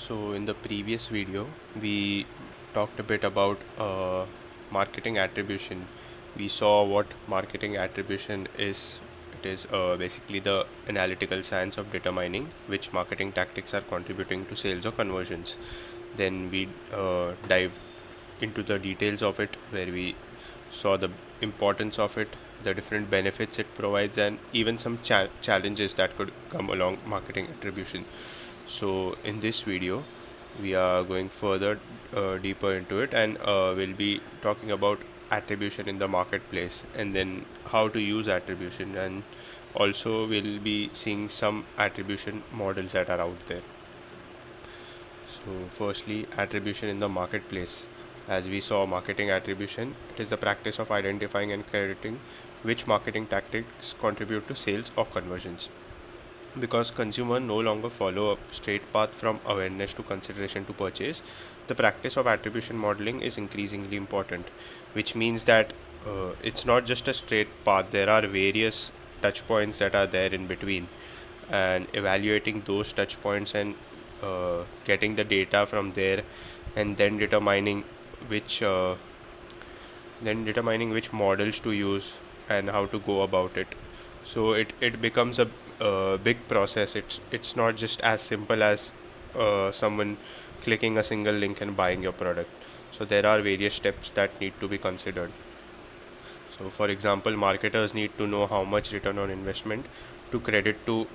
So in the previous video, we talked a bit about marketing attribution. We saw what marketing attribution is. It is basically the analytical science of determining which marketing tactics are contributing to sales or conversions. Then we dive into the details of it, where we saw the importance of it, the different benefits it provides, and even some challenges that could come along marketing attribution. So in this video, we are going further deeper into it, and we'll be talking about attribution in the marketplace, and then how to use attribution, and also we'll be seeing some attribution models that are out there. So firstly, attribution in the marketplace. As we saw, marketing attribution, it is the practice of identifying and crediting which marketing tactics contribute to sales or conversions. Because consumers no longer follow a straight path from awareness to consideration to purchase, the practice of attribution modeling is increasingly important, which means that it's not just a straight path, there are various touch points that are there in between, and evaluating those touch points and getting the data from there, and which uh, then determining which models to use and how to go about it. So it becomes a big process. It's not just as simple as someone clicking a single link and buying your product. So there are various steps that need to be considered. So for example, marketers need to know how much return on investment to credit to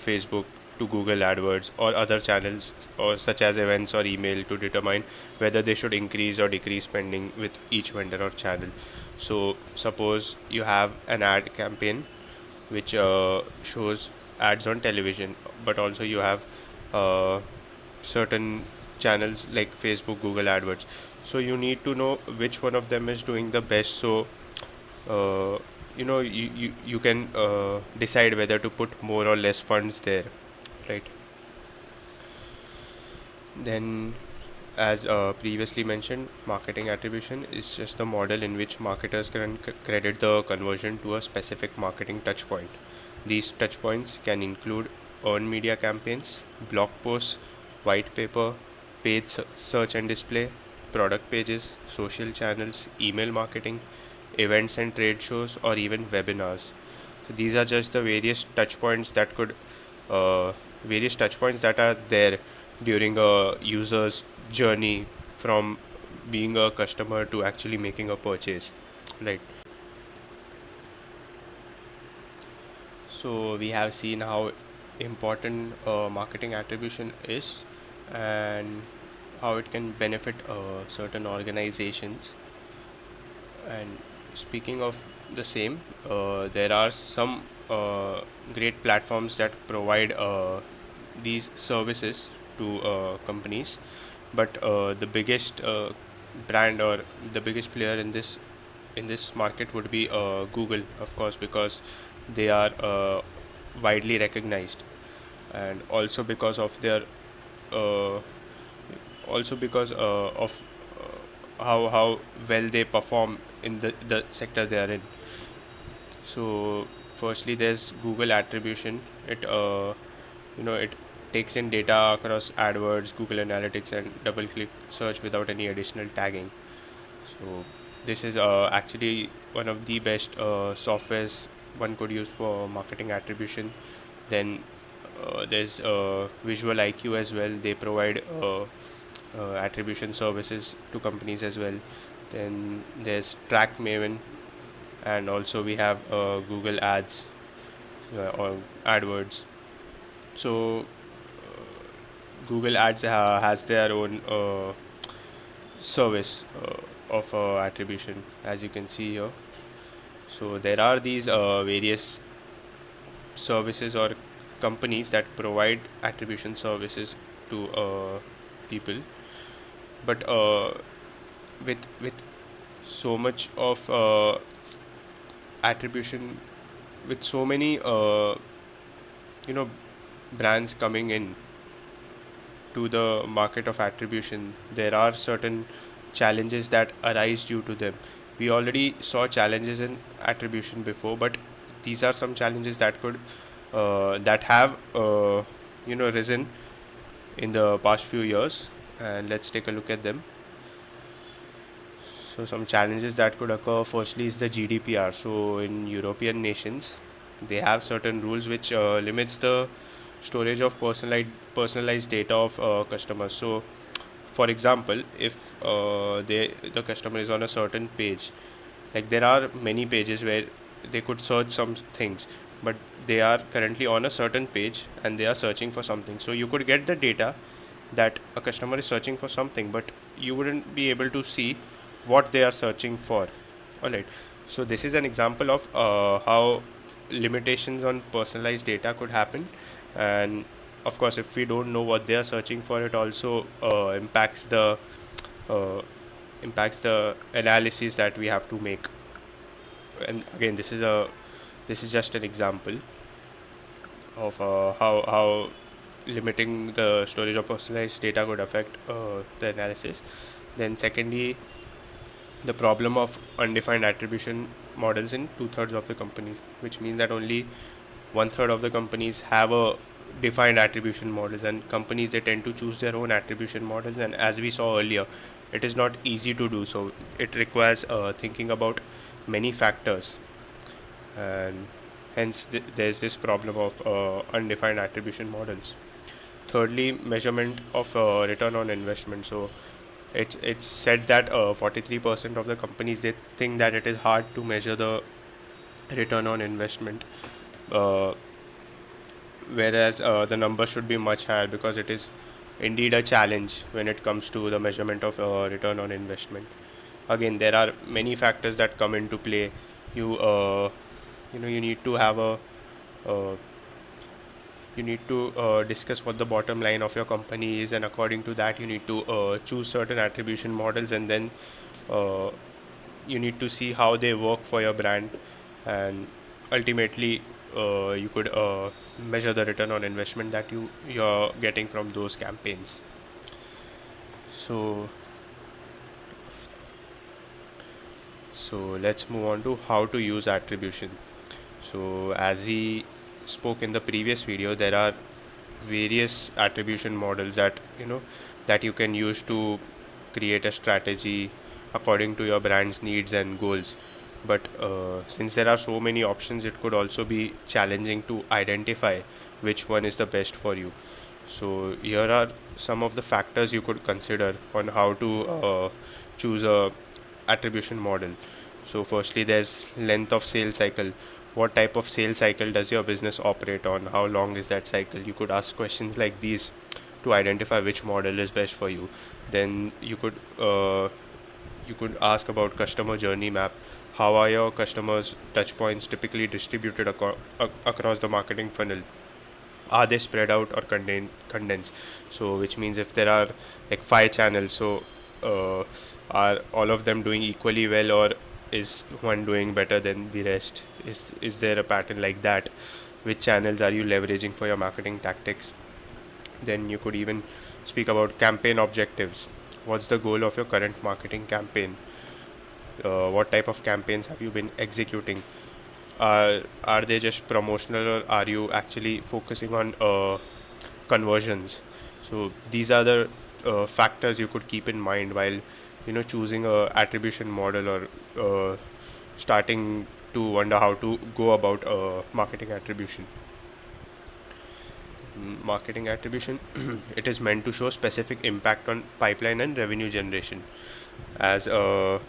Facebook, to Google AdWords or other channels, or such as events or email, to determine whether they should increase or decrease spending with each vendor or channel. So suppose you have an ad campaign which shows ads on television, but also you have uh, certain channels like Facebook, Google AdWords. So you need to know which one of them is doing the best. So uh, you can decide whether to put more or less funds there, right? Then, as previously mentioned, marketing attribution is just the model in which marketers can credit the conversion to a specific marketing touchpoint. These touchpoints can include earned media campaigns, blog posts, white paper, paid search and display, product pages, social channels, email marketing, events and trade shows, or even webinars. So these are just the uh, various touch points that are there during a user's journey from being a customer to actually making a purchase, right? So we have seen how important marketing attribution is, and how it can benefit certain organizations. And speaking of the same, there are some great platforms that provide these services to companies, but the biggest brand, or the biggest player in this market would be Google, of course, because they are widely recognized, and also because of their uh, of how well they perform in the sector they are in. So firstly, there's Google attribution. It takes in data across AdWords, Google Analytics, and double-click search without any additional tagging. So this is actually one of the best softwares one could use for marketing attribution. Then there's Visual IQ as well. They provide attribution services to companies as well. Then there's Track Maven, and also we have Google Ads, or AdWords. So Google Ads has their own service of attribution, as you can see here. So there are these various services or companies that provide attribution services to people, but with so much of attribution, with so many you know brands coming in to the market of attribution, there are certain challenges that arise due to them. We already saw challenges in attribution before, but these are some challenges that have risen in the past few years, and let's take a look at them. So some challenges that could occur firstly is the GDPR. So in European nations, they have certain rules which limits the storage of personalized data of customers. So for example, if the customer is on a certain page, like there are many pages where they could search some things, but they are currently on a certain page and they are searching for something. So you could get the data that a customer is searching for something, but you wouldn't be able to see what they are searching for. All right. So this is an example of how limitations on personalized data could happen, and of course, if we don't know what they are searching for, it also uh, impacts the analysis that we have to make. And again, this is just an example of how limiting the storage of personalized data could affect the analysis. Then secondly, the problem of undefined attribution models in two-thirds of the companies, which means that only one-third of the companies have a defined attribution models, and companies, they tend to choose their own attribution models, and as we saw earlier, it is not easy to do so. It requires thinking about many factors, and hence there's this problem of undefined attribution models. Thirdly, measurement of return on investment. So it's said that 43% of the companies, they think that it is hard to measure the return on investment, uh, whereas the number should be much higher, because it is indeed a challenge when it comes to the measurement of return on investment. Again, there are many factors that come into play. You uh, you know you need to have a uh, you need to discuss what the bottom line of your company is, and according to that, you need to choose certain attribution models, and then uh, you need to see how they work for your brand, and ultimately you could measure the return on investment that you're getting from those campaigns. So so let's move on to how to use attribution. So as we spoke in the previous video, there are various attribution models that you can use to create a strategy according to your brand's needs and goals. But since there are so many options, it could also be challenging to identify which one is the best for you. So here are some of the factors you could consider on how to choose a attribution model. So firstly, there's length of sales cycle. What type of sales cycle does your business operate on? How long is that cycle? You could ask questions like these to identify which model is best for you. Then you could ask about customer journey map. How are your customers touch points typically distributed across the marketing funnel? Are they spread out or condensed? So which means if there are like 5 channels, so uh, are all of them doing equally well, or is one doing better than the rest? Is there a pattern like that? Which channels are you leveraging for your marketing tactics? Then you could even speak about campaign objectives. What's the goal of your current marketing campaign? What type of campaigns have you been executing? Are they just promotional, or are you actually focusing on conversions? So these are the factors you could keep in mind while choosing a attribution model, or starting to wonder how to go about marketing attribution. Marketing attribution, it is meant to show specific impact on pipeline and revenue generation. As uh,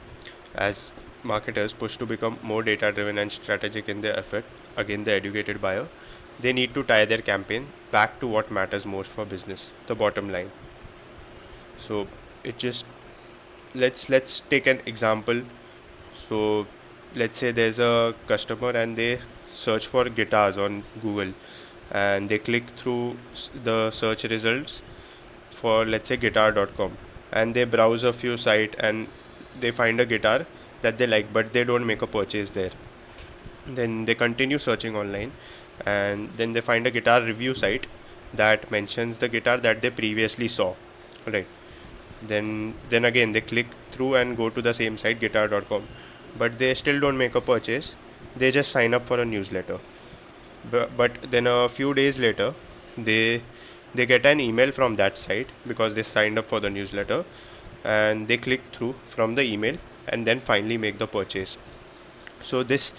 as marketers push to become more data driven and strategic in their effort, again the educated buyer, they need to tie their campaign back to what matters most for business, the bottom line. So it just let's take an example. So let's say there's a customer and they search for guitars on Google, and they click through the search results for, let's say, guitar.com, and they browse a few sites and they find a guitar that they like, but they don't make a purchase there. Then they continue searching online, and then they find a guitar review site that mentions the guitar that they previously saw, right? Then again they click through and go to the same site, guitar.com, but they still don't make a purchase. They just sign up for a newsletter. But then a few days later, they they get an email from that site because they signed up for the newsletter, and they click through from the email and then finally make the purchase. So this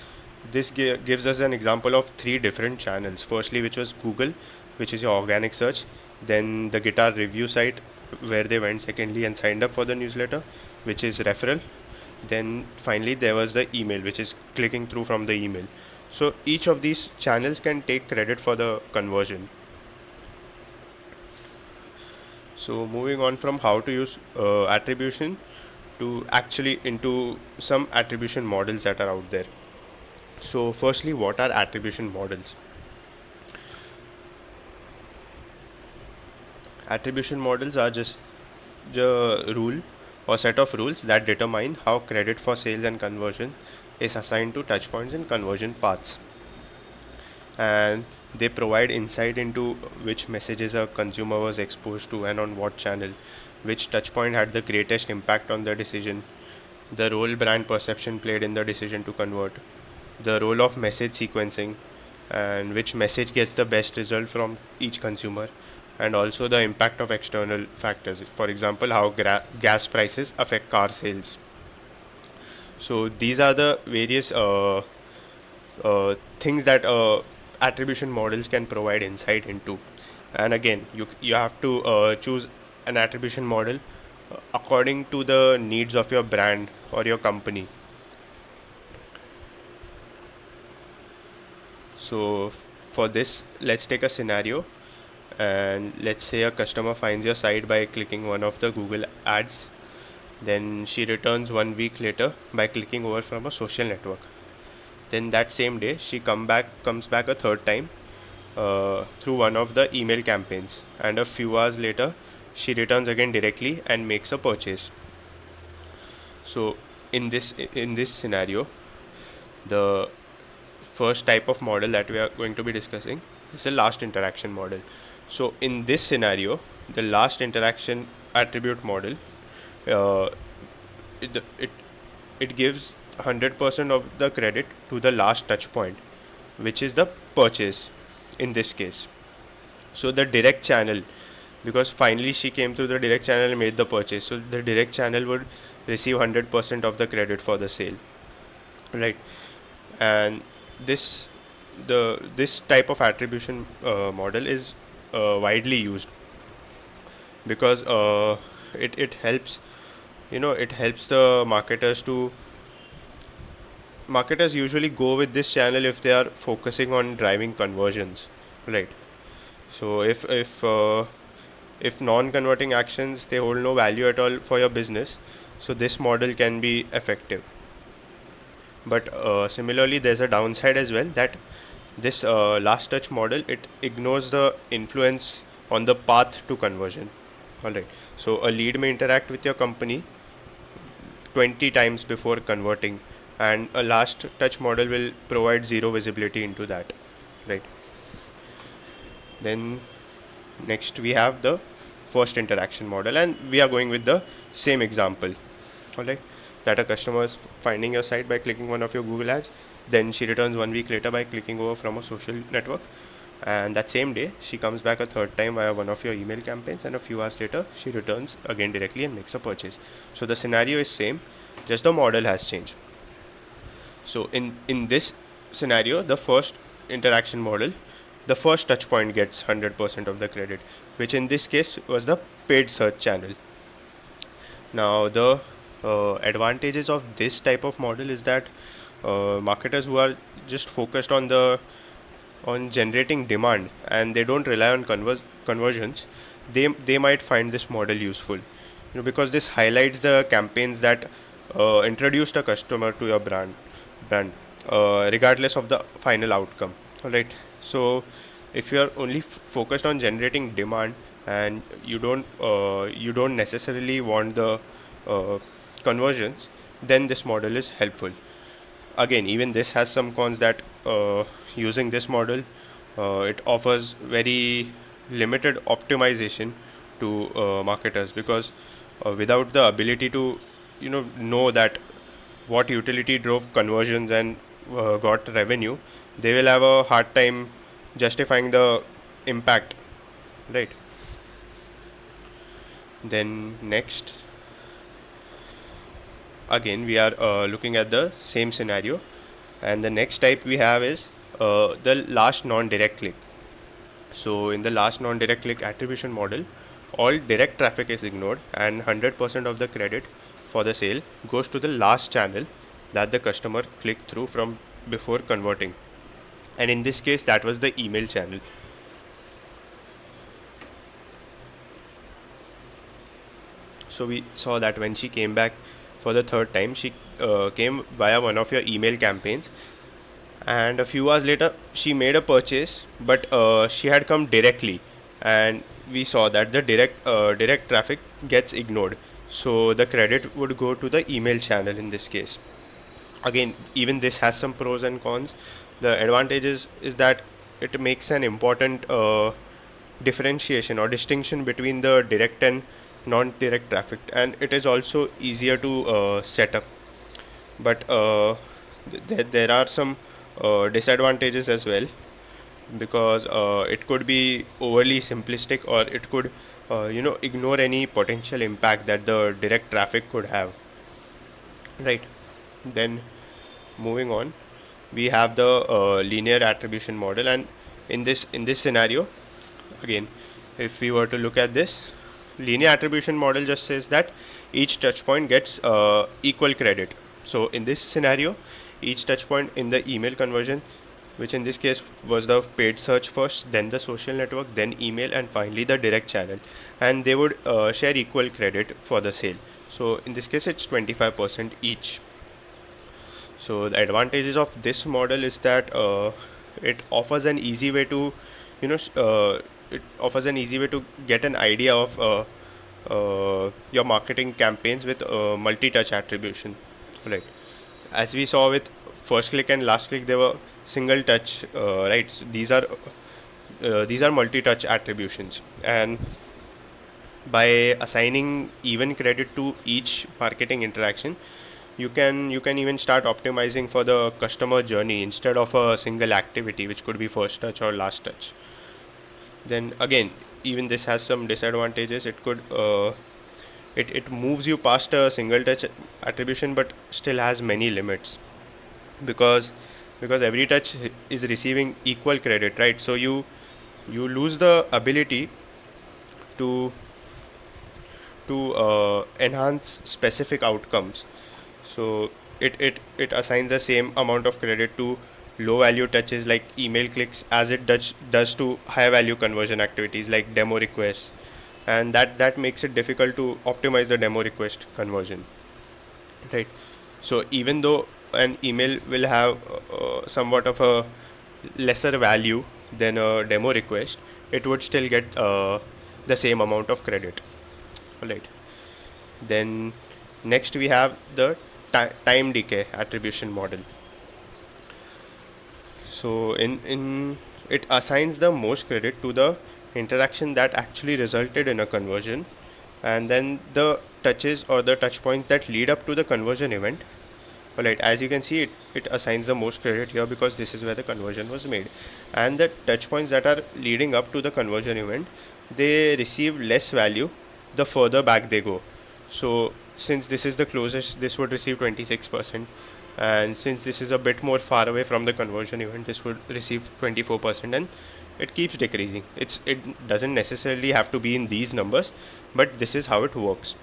gives us an example of three different channels. Firstly, which was Google, which is your organic search, then the guitar review site where they went secondly and signed up for the newsletter, which is referral, then finally there was the email, which is clicking through from the email. So each of these channels can take credit for the conversion. So moving on from how to use attribution to actually into some attribution models that are out there. So firstly, what are attribution models? Attribution models are just the rule or set of rules that determine how credit for sales and conversion is assigned to touchpoints and conversion paths. And they provide insight into which messages a consumer was exposed to and on what channel, which touchpoint had the greatest impact on the decision, the role brand perception played in the decision to convert, the role of message sequencing, and which message gets the best result from each consumer, and also the impact of external factors, for example how gas prices affect car sales. So these are the various things that attribution models can provide insight into. And again, you have to choose an attribution model according to the needs of your brand or your company. So for this, let's take a scenario, and let's say a customer finds your site by clicking one of the Google ads, then she returns 1 week later by clicking over from a social network. Then that same day she comes back a third time through one of the email campaigns, and a few hours later she returns again directly and makes a purchase. So in this scenario, the first type of model that we are going to be discussing is the last interaction model. So in this scenario, the last interaction attribute model, uh, it gives 100% of the credit to the last touch point, which is the purchase in this case. So the direct channel, because finally she came through the direct channel and made the purchase, so the direct channel would receive 100% of the credit for the sale, right? And this this type of attribution model is widely used because it helps, it helps the marketers usually go with this channel if they are focusing on driving conversions, right? So if non-converting actions, they hold no value at all for your business, so this model can be effective. But similarly, there's a downside as well, that this last touch model, it ignores the influence on the path to conversion. All right. So a lead may interact with your company 20 times before converting, and a last touch model will provide zero visibility into that, right? Then next we have the first interaction model, and we are going with the same example. All right, that a customer is finding your site by clicking one of your Google ads, then she returns 1 week later by clicking over from a social network, and that same day she comes back a third time via one of your email campaigns, and a few hours later she returns again directly and makes a purchase. So the scenario is same, just the model has changed. So in this scenario, the first interaction model, the first touch point gets 100% of the credit, which in this case was the paid search channel. Now the advantages of this type of model is that marketers who are just focused on generating demand and they don't rely on conversions, they might find this model useful, because this highlights the campaigns that introduced a customer to your brand, regardless of the final outcome. All right. So if you are only focused on generating demand and you don't necessarily want the uh, conversions, then this model is helpful. Again, even this has some cons, that using this model, it offers very limited optimization to marketers, because without the ability to know that what utility drove conversions and got revenue, they will have a hard time justifying the impact, right? Then next, again we are looking at the same scenario, and the next type we have is the last non-direct click. So in the last non-direct click attribution model, all direct traffic is ignored and 100% of the credit for the sale goes to the last channel that the customer clicked through from before converting. And in this case, that was the email channel. So we saw that when she came back for the third time, she came via one of your email campaigns, and a few hours later she made a purchase, but she had come directly, and we saw that the direct traffic gets ignored, so the credit would go to the email channel in this case. Again, even this has some pros and cons. The advantages is that it makes an important differentiation or distinction between the direct and non-direct traffic, and it is also easier to set up. But there are some disadvantages as well, because it could be overly simplistic, or it could ignore any potential impact that the direct traffic could have, right? Then moving on, we have the linear attribution model, and in this scenario, again, if we were to look at this, linear attribution model just says that each touch point gets equal credit. So in this scenario, each touch point in the email conversion, which in this case was the paid search first, then the social network, then email, and finally the direct channel, and they would share equal credit for the sale. So in this case, it's 25% each. So the advantages of this model is that it offers an easy way to, you know, it offers an easy way to get an idea of your marketing campaigns with multi-touch attribution, right? As we saw with first click and last click, they were single touch, right? So these are multi-touch attributions, and by assigning even credit to each marketing interaction, you can even start optimizing for the customer journey instead of a single activity, which could be first touch or last touch. Then again, even this has some disadvantages. It moves you past a single touch attribution, but still has many limits, because every touch is receiving equal credit, right? So you lose the ability to enhance specific outcomes. So it assigns the same amount of credit to low value touches like email clicks as it does to high value conversion activities like demo requests, and that makes it difficult to optimize the demo request conversion, right? So even though an email will have somewhat of a lesser value than a demo request, it would still get the same amount of credit, right? Then next we have the time decay attribution model. So in it assigns the most credit to the interaction that actually resulted in a conversion, and then the touches or the touch points that lead up to the conversion event. Alright, as you can see, it assigns the most credit here because this is where the conversion was made, and the touch points that are leading up to the conversion event, they receive less value the further back they go. So since this is the closest, this would receive 26%, and since this is a bit more far away from the conversion event, this would receive 24%, and it keeps decreasing. It doesn't necessarily have to be in these numbers, but this is how it works.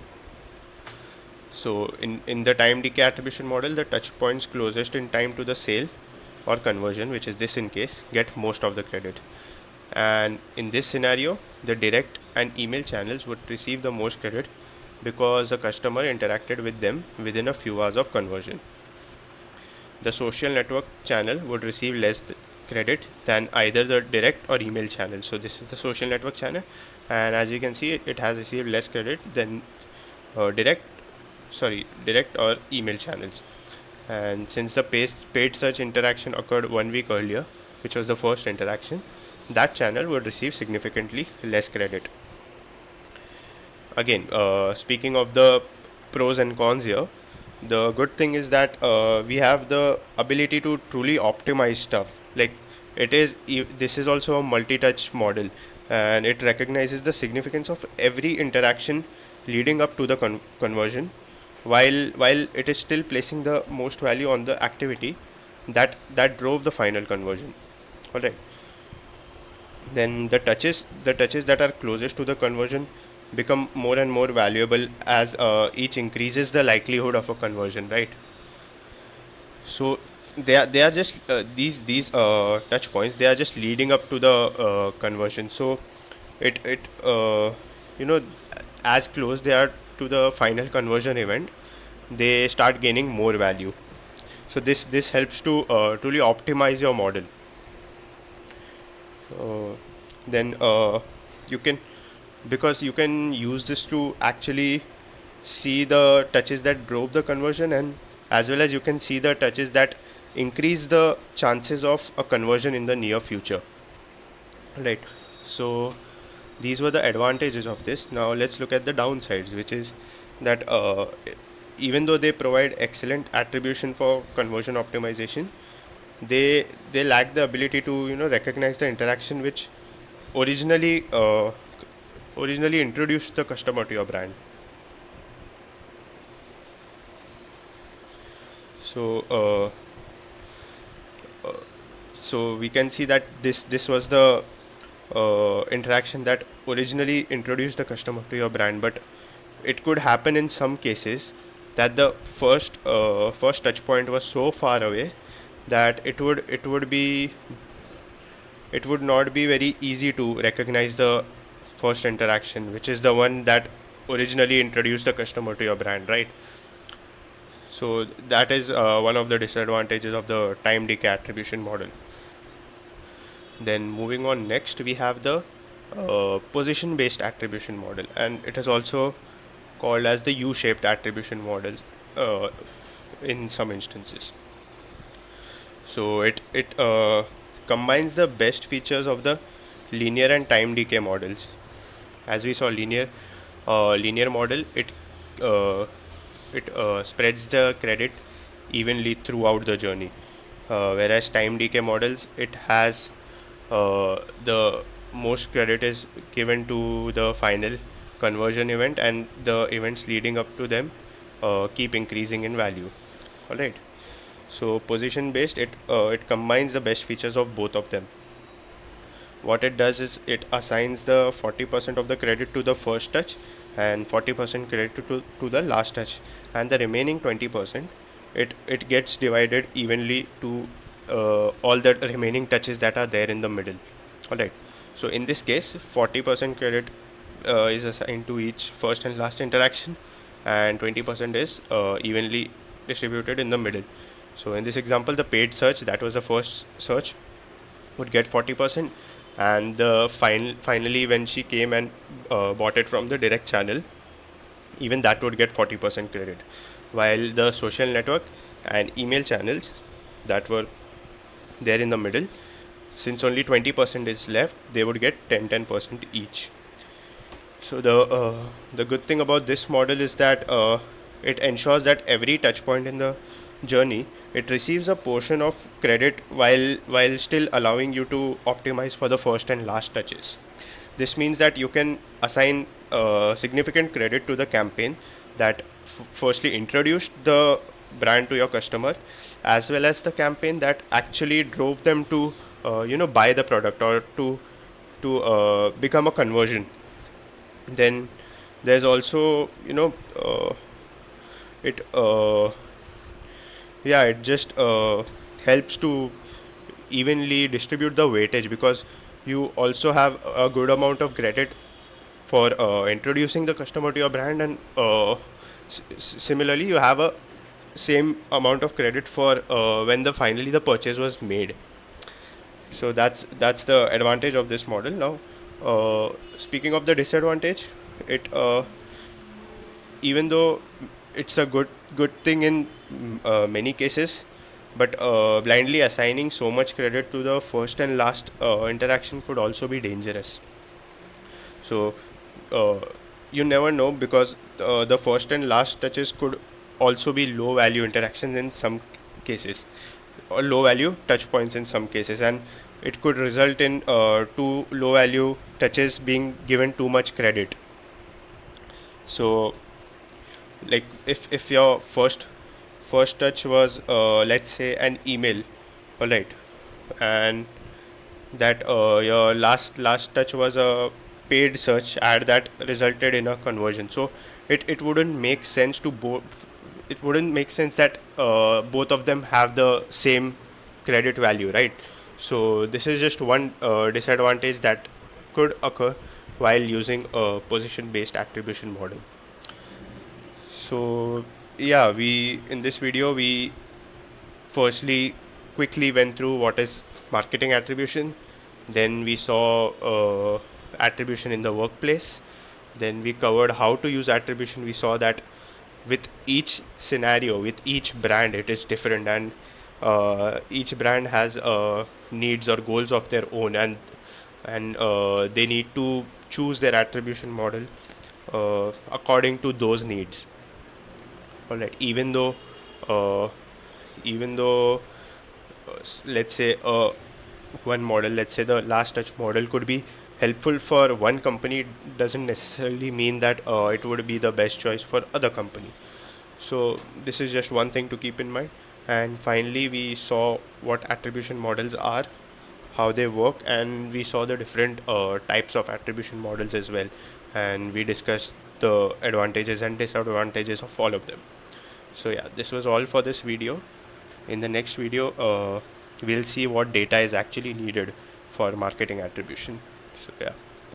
So in the time decay attribution model, the touch points closest in time to the sale or conversion, which is this in case, get most of the credit. And in this scenario, the direct and email channels would receive the most credit because the customer interacted with them within a few hours of conversion. The social network channel would receive less credit than either the direct or email channel. So this is the social network channel, and as you can see, it has received less credit than direct or email channels. And since the paid search interaction occurred 1 week earlier, which was the first interaction, that channel would receive significantly less credit. Again, speaking of the pros and cons here, the good thing is that we have the ability to truly optimize stuff. Like this is also a multi-touch model, and it recognizes the significance of every interaction leading up to the conversion, while it is still placing the most value on the activity that drove the final conversion. All right. Then the touches that are closest to the conversion become more and more valuable as each increases the likelihood of a conversion, right? So they are just these touch points, they are just leading up to the conversion. So it you know as close they are to the final conversion event, they start gaining more value. So this helps to truly optimize your model. Then you can, because you can use this to actually see the touches that drove the conversion, and as well as you can see the touches that increase the chances of a conversion in the near future, right? So these were the advantages of this. Now let's look at the downsides, which is that even though they provide excellent attribution for conversion optimization, they lack the ability to recognize the interaction which originally originally introduced the customer to your brand. So so we can see that this was the interaction that originally introduced the customer to your brand, but it could happen in some cases that the first touch point was so far away that it would not be very easy to recognize the first interaction, which is the one that originally introduced the customer to your brand, right? So that is one of the disadvantages of the time decay attribution model. Then moving on, next we have the position based attribution model, and it is also called as the U-shaped attribution model uh, in some instances. So it combines the best features of the linear and time decay models. As we saw, linear model, uh, it spreads the credit evenly throughout the journey, whereas time decay models, it has the most credit is given to the final conversion event, and the events leading up to them keep increasing in value. All right. So position based, it combines the best features of both of them. What it does is it assigns the 40% of the credit to the first touch and 40% credit to the last touch, and the remaining 20%, it gets divided evenly to all the remaining touches that are there in the middle. All right. So in this case, 40% credit is assigned to each first and last interaction, and 20% is evenly distributed in the middle. So in this example, the paid search, that was the first search, would get 40%, and finally when she came and bought it from the direct channel, even that would get 40% credit, while the social network and email channels that were there in the middle, since only 20% is left, they would get 10% each. So the good thing about this model is that it ensures that every touch point in the journey, it receives a portion of credit while still allowing you to optimize for the first and last touches. This means that you can assign significant credit to the campaign that firstly introduced the brand to your customer, as well as the campaign that actually drove them to buy the product, or to become a conversion. Then there's also it yeah, it just helps to evenly distribute the weightage, because you also have a good amount of credit for introducing the customer to your brand, and similarly you have a same amount of credit for when the finally the purchase was made. So that's the advantage of this model. Now speaking of the disadvantage, it even though it's a good thing in many cases, but blindly assigning so much credit to the first and last interaction could also be dangerous. So uh, you never know, because the first and last touches could also be low value interactions in some cases, or low value touch points in some cases, and it could result in two low value touches being given too much credit. So like if your first touch was let's say an email, all right, and that your last touch was a paid search ad that resulted in a conversion. So it wouldn't make sense to both. It wouldn't make sense that both of them have the same credit value, right? So this is just one disadvantage that could occur while using a position based attribution model. So yeah, we in this video we firstly quickly went through what is marketing attribution, then we saw attribution in the workplace, then we covered how to use attribution. We saw that with each scenario, with each brand, it is different, and each brand has needs or goals of their own, and they need to choose their attribution model according to those needs. All right, uh, even though let's say one model, let's say the last touch model could be helpful for one company, it doesn't necessarily mean that it would be the best choice for other company. So this is just one thing to keep in mind. And finally we saw what attribution models are, how they work, and we saw the different types of attribution models as well, and we discussed the advantages and disadvantages of all of them. So yeah, this was all for this video. In the next video we'll see what data is actually needed for marketing attribution. So yeah.